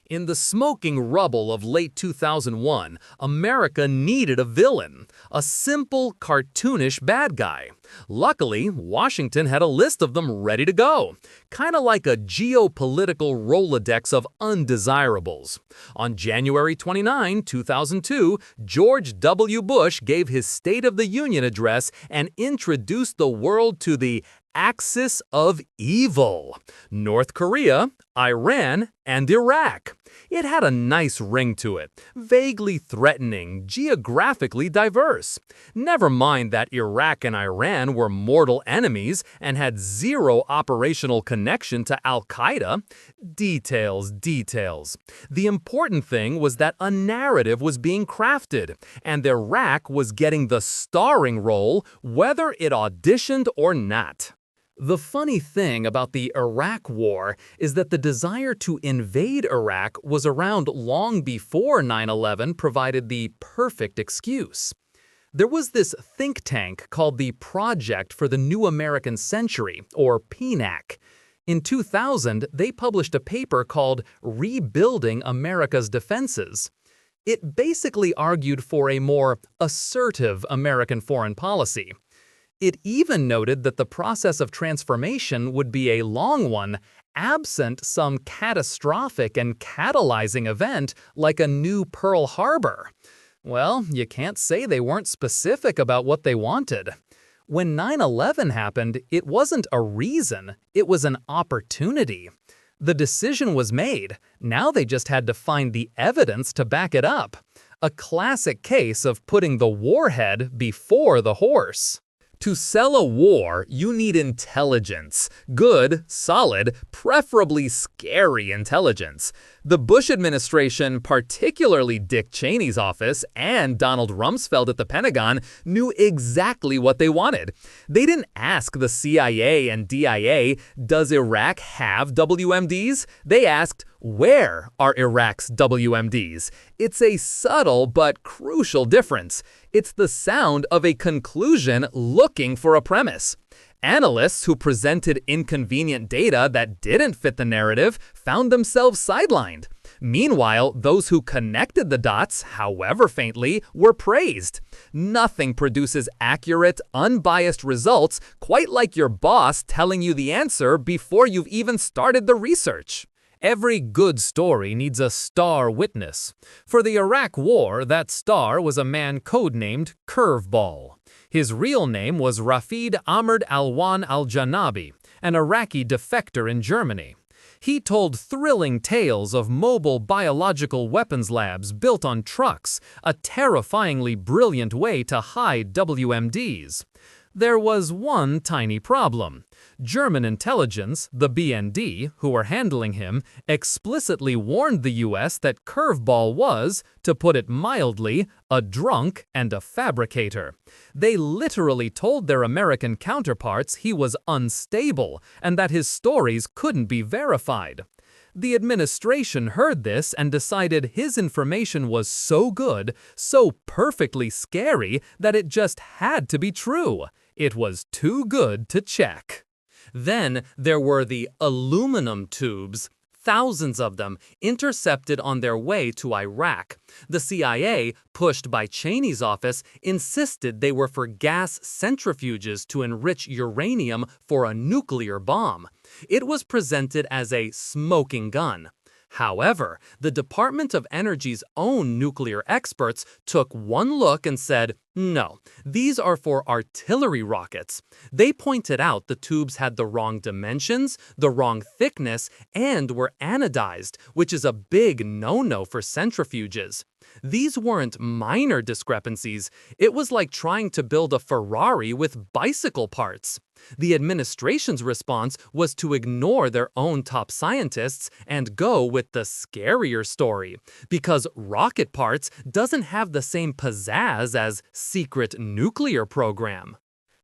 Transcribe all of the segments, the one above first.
In the smoking rubble of late 2001, America needed a villain, a simple, cartoonish bad guy. Luckily, Washington had a list of them ready to go, kind of like a geopolitical Rolodex of undesirables. On January 29, 2002, George W. Bush gave his State of the Union address and introduced the world to the axis of evil: North Korea, Iran, and Iraq. It had a nice ring to it, vaguely threatening, geographically diverse. Never mind that Iraq and Iran were mortal enemies and had zero operational connection to Al-Qaeda. Details, details. The important thing was that a narrative was being crafted, and Iraq was getting the starring role whether it auditioned or not. The funny thing about the Iraq War is that the desire to invade Iraq was around long before 9/11 provided the perfect excuse. There was this think tank called the Project for the New American Century, or PNAC. In 2000, they published a paper called Rebuilding America's Defenses. It basically argued for a more assertive American foreign policy. It even noted that the process of transformation would be a long one, absent some catastrophic and catalyzing event like a new Pearl Harbor. Well, you can't say they weren't specific about what they wanted. When 9/11 happened, it wasn't a reason, it was an opportunity. The decision was made, now they just had to find the evidence to back it up. A classic case of putting the warhead before the horse. To sell a war, you need intelligence. Good, solid, preferably scary intelligence. The Bush administration, particularly Dick Cheney's office and Donald Rumsfeld at the Pentagon, knew exactly what they wanted. They didn't ask the CIA and DIA, "Does Iraq have WMDs?" They asked, "Where are Iraq's WMDs?" It's a subtle but crucial difference. It's the sound of a conclusion looking for a premise. Analysts who presented inconvenient data that didn't fit the narrative found themselves sidelined. Meanwhile, those who connected the dots, however faintly, were praised. Nothing produces accurate, unbiased results quite like your boss telling you the answer before you've even started the research. Every good story needs a star witness. For the Iraq War, that star was a man codenamed Curveball. His real name was Rafid Ahmad Alwan al-Janabi, an Iraqi defector in Germany. He told thrilling tales of mobile biological weapons labs built on trucks, a terrifyingly brilliant way to hide WMDs. There was one tiny problem. German intelligence, the BND, who were handling him, explicitly warned the US that Curveball was, to put it mildly, a drunk and a fabricator. They literally told their American counterparts he was unstable and that his stories couldn't be verified. The administration heard this and decided his information was so good, so perfectly scary, that it just had to be true. It was too good to check. Then there were the aluminum tubes, thousands of them, intercepted on their way to Iraq. The CIA, pushed by Cheney's office, insisted they were for gas centrifuges to enrich uranium for a nuclear bomb. It was presented as a smoking gun. However, the Department of Energy's own nuclear experts took one look and said, "No, these are for artillery rockets." They pointed out the tubes had the wrong dimensions, the wrong thickness, and were anodized, which is a big no-no for centrifuges. These weren't minor discrepancies. It was like trying to build a Ferrari with bicycle parts. The administration's response was to ignore their own top scientists and go with the scarier story, because rocket parts doesn't have the same pizzazz as secret nuclear program.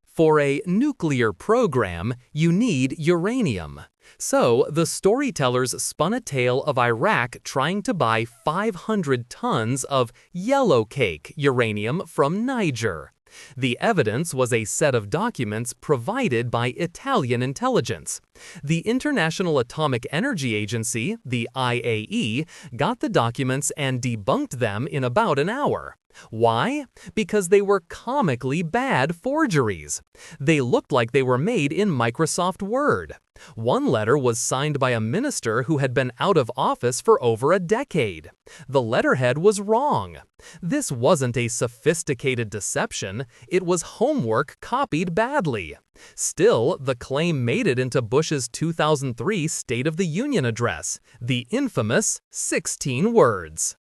For a nuclear program, you need uranium. So the storytellers spun a tale of Iraq trying to buy 500 tons of yellow cake uranium from Niger. The evidence was a set of documents provided by Italian intelligence. The International Atomic Energy Agency, the IAE, got the documents and debunked them in about an hour. Why? Because they were comically bad forgeries. They looked like they were made in Microsoft Word. One letter was signed by a minister who had been out of office for over a decade. The letterhead was wrong. This wasn't a sophisticated deception, it was homework copied badly. Still, the claim made it into Bush's 2003 State of the Union address, the infamous 16 words.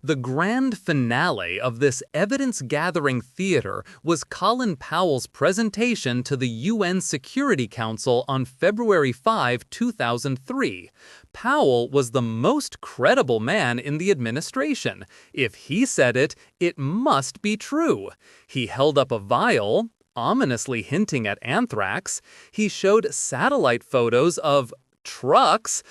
The grand finale of this evidence-gathering theater was Colin Powell's presentation to the UN Security Council on February 5, 2003. Powell was the most credible man in the administration. If he said it, it must be true. He held up a vial, ominously hinting at anthrax. He showed satellite photos of trucks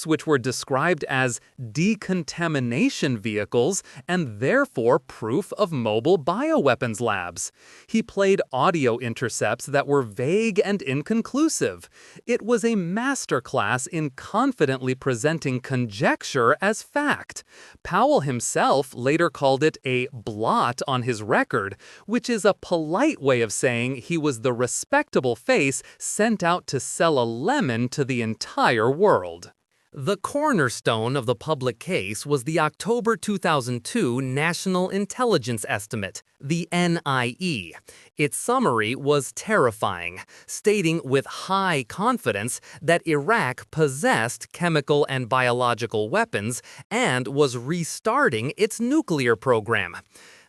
which were described as decontamination vehicles and therefore proof of mobile bioweapons labs. He played audio intercepts that were vague and inconclusive. It was a masterclass in confidently presenting conjecture as fact. Powell himself later called it a blot on his record, which is a polite way of saying he was the respectable face sent out to sell a lemon to the entire world. The cornerstone of the public case was the October 2002 National Intelligence Estimate, the NIE. Its summary was terrifying, stating with high confidence that Iraq possessed chemical and biological weapons and was restarting its nuclear program.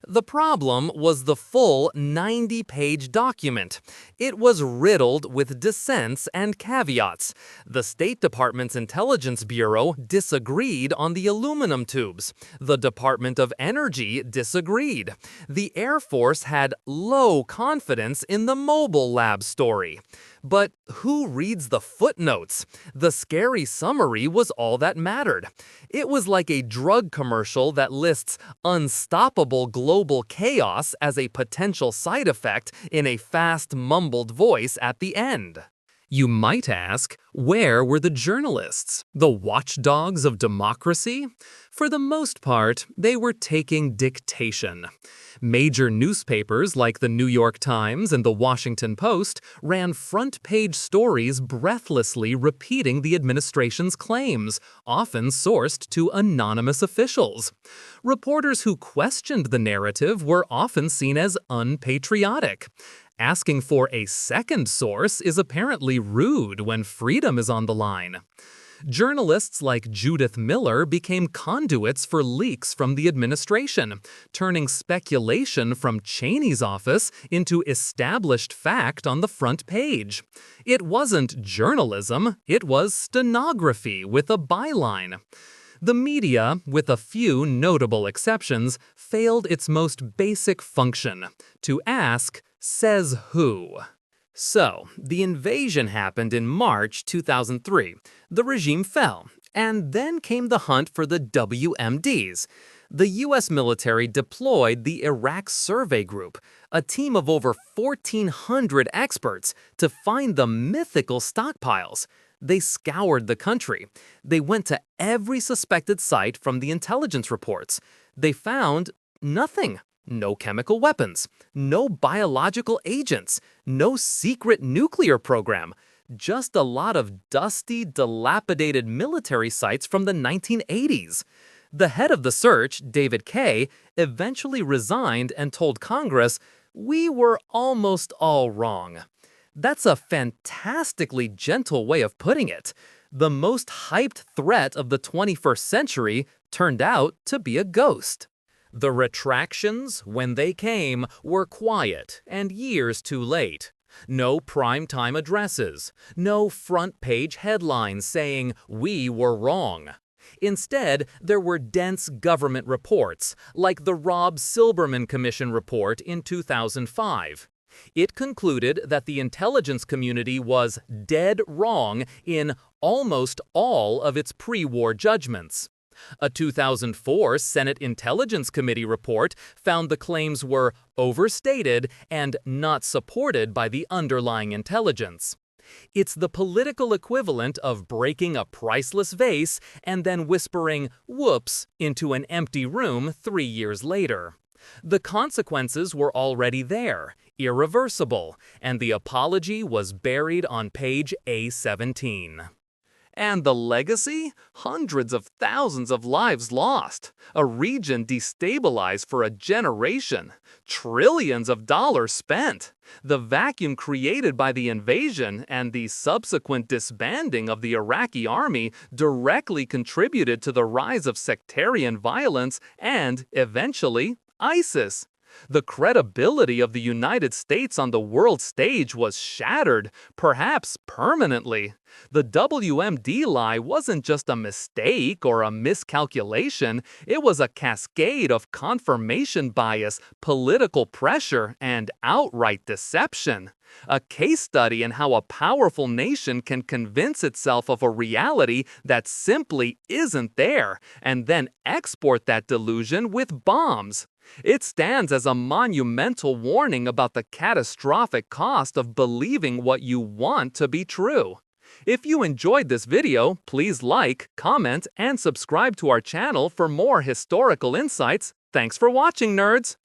The problem was the full 90-page document. It was riddled with dissents and caveats. The State Department's Intelligence Bureau disagreed on the aluminum tubes. The Department of Energy disagreed. The Air Force had low confidence in the mobile lab story. But who reads the footnotes? The scary summary was all that mattered. It was like a drug commercial that lists unstoppable global chaos as a potential side effect in a fast, mumbled voice at the end. You might ask, where were the journalists, the watchdogs of democracy? For the most part, they were taking dictation. Major newspapers like the New York Times and the Washington Post ran front-page stories breathlessly repeating the administration's claims, often sourced to anonymous officials. Reporters who questioned the narrative were often seen as unpatriotic. Asking for a second source is apparently rude when freedom is on the line. Journalists like Judith Miller became conduits for leaks from the administration, turning speculation from Cheney's office into established fact on the front page. It wasn't journalism, it was stenography with a byline. The media, with a few notable exceptions, failed its most basic function, to ask, says who? So, the invasion happened in March 2003. The regime fell, and then came the hunt for the WMDs. The U.S. military deployed the Iraq Survey Group, a team of over 1,400 experts, to find the mythical stockpiles. They scoured the country. They went to every suspected site from the intelligence reports. They found nothing. No chemical weapons, no biological agents, no secret nuclear program, just a lot of dusty, dilapidated military sites from the 1980s. The head of the search, David Kay, eventually resigned and told Congress, "We were almost all wrong." That's a fantastically gentle way of putting it. The most hyped threat of the 21st century turned out to be a ghost. The retractions, when they came, were quiet and years too late. No primetime addresses, no front-page headlines saying, "We were wrong." Instead, there were dense government reports, like the Rob Silberman Commission report in 2005. It concluded that the intelligence community was dead wrong in almost all of its pre-war judgments. A 2004 Senate Intelligence Committee report found the claims were overstated and not supported by the underlying intelligence. It's the political equivalent of breaking a priceless vase and then whispering, "whoops," into an empty room 3 years later. The consequences were already there, irreversible, and the apology was buried on page A17. And the legacy? Hundreds of thousands of lives lost, a region destabilized for a generation, trillions of dollars spent. The vacuum created by the invasion and the subsequent disbanding of the Iraqi army directly contributed to the rise of sectarian violence and, eventually, ISIS. The credibility of the United States on the world stage was shattered, perhaps permanently. The WMD lie wasn't just a mistake or a miscalculation, it was a cascade of confirmation bias, political pressure, and outright deception. A case study in how a powerful nation can convince itself of a reality that simply isn't there, and then export that delusion with bombs. It stands as a monumental warning about the catastrophic cost of believing what you want to be true. If you enjoyed this video, please like, comment, and subscribe to our channel for more historical insights. Thanks for watching, nerds!